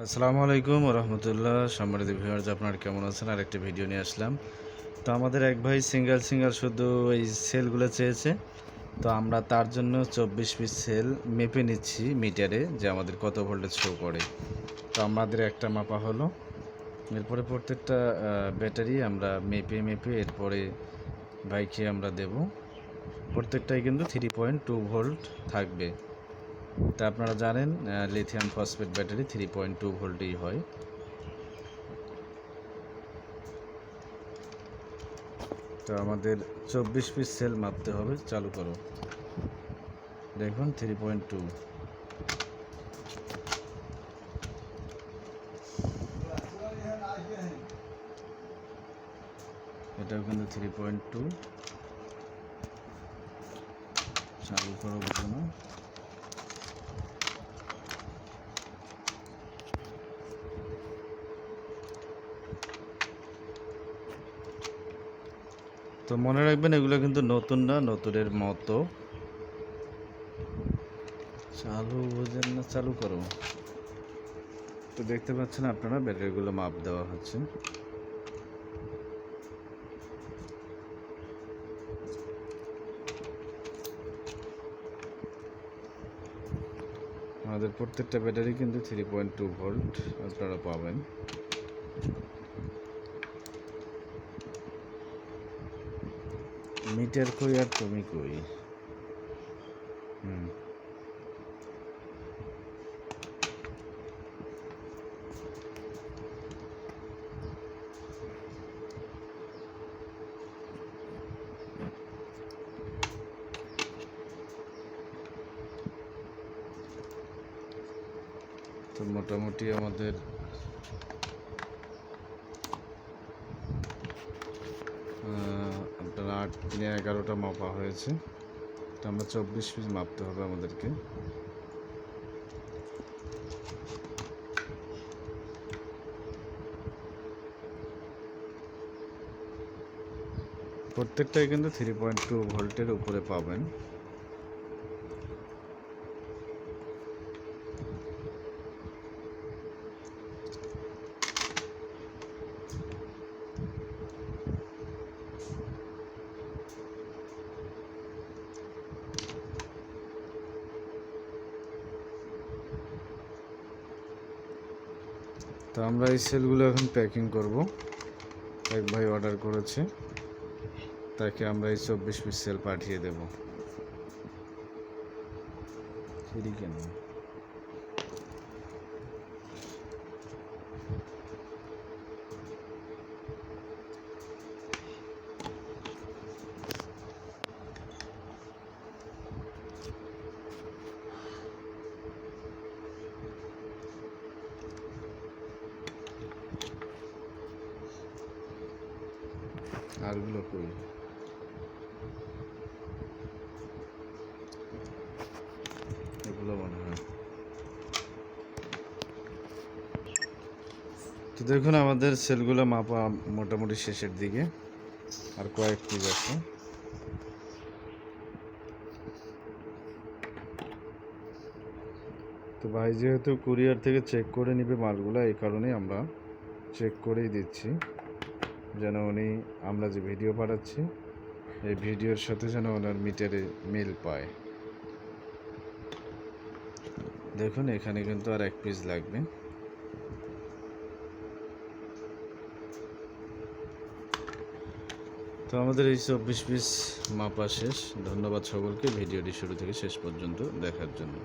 আসসালামু আলাইকুম রহমতুল্লাহ। সম্মানিত ভিউয়ার্স, আপনারা কেমন আছেন? আর একটা ভিডিও নিয়ে আসলাম। তো আমাদের এক ভাই সিঙ্গেল শুধু এই সেলগুলো চেয়েছে। তো আমরা তার জন্য 24 পিস সেল মেপে নিচ্ছি মিটারে, যে আমাদের কত ভোল্টেজ শো করে। তো আমাদের একটা মাপা হলো। এরপরে প্রত্যেকটা ব্যাটারি আমরা মেপে এরপরে ভাইকে আমরা দেব। প্রত্যেকটাই কিন্তু 3.2 ভোল্ট থাকবে। তা আপনারা জানেন লিথিয়াম ফসফেট ব্যাটারি 3.2 ভোল্টই হয়। তো আমাদের 24 পিস সেল মাপতে হবে। চালু করো, দেখুন 3.2। এটাও কিন্তু 3.2। চালু করো, বুঝো না। তো মনে রাখবেন, এগুলো কিন্তু নতুন না, নতুনের মতো। চালু বুঝেন না, চালু করো। তো দেখতে পাচ্ছেন আপনারা ব্যাটারিগুলো মাপ দেওয়া হচ্ছে। আমাদের প্রত্যেকটা ব্যাটারি কিন্তু 3.2 ভোল্ট আপনারা পাবেন। মিটার কই আর তুমি কই? তো মোটামুটি আমাদের আপনার 8×11টা মাপা হয়েছে। তো আমরা 24 পিস মাপতে হবে আমাদেরকে। প্রত্যেকটাই কিন্তু 3.2 ভোল্টের উপরে পাবেন। তো আমরা এই সেলগুলো এখন প্যাকিং করব। এক ভাই অর্ডার করেছে, তাকে আমরা এই 24 পিস সেল পাঠিয়ে দেব। কেন আরগুলো কই? এগুলো মনে হয়। তো দেখুন, আমাদের সেলগুলো মাপা মোটামুটি শেষের দিকে, আর কয়েক পিস আছে। তো ভাই যেহেতু কুরিয়ার থেকে চেক করে নিবে মালগুলো, এই কারণেই আমরা চেক করেই দিচ্ছি, যেন উনি আমরা যে ভিডিও পাঠাচ্ছি এই ভিডিওর সাথে যেন ওনার মিটারে মিল পায়। দেখুন, এখানে কিন্তু আর এক পিস লাগবে। তো আমাদের এই 24 পিস মাপা শেষ। ধন্যবাদ সকলকে ভিডিওটি শুরু থেকে শেষ পর্যন্ত দেখার জন্য।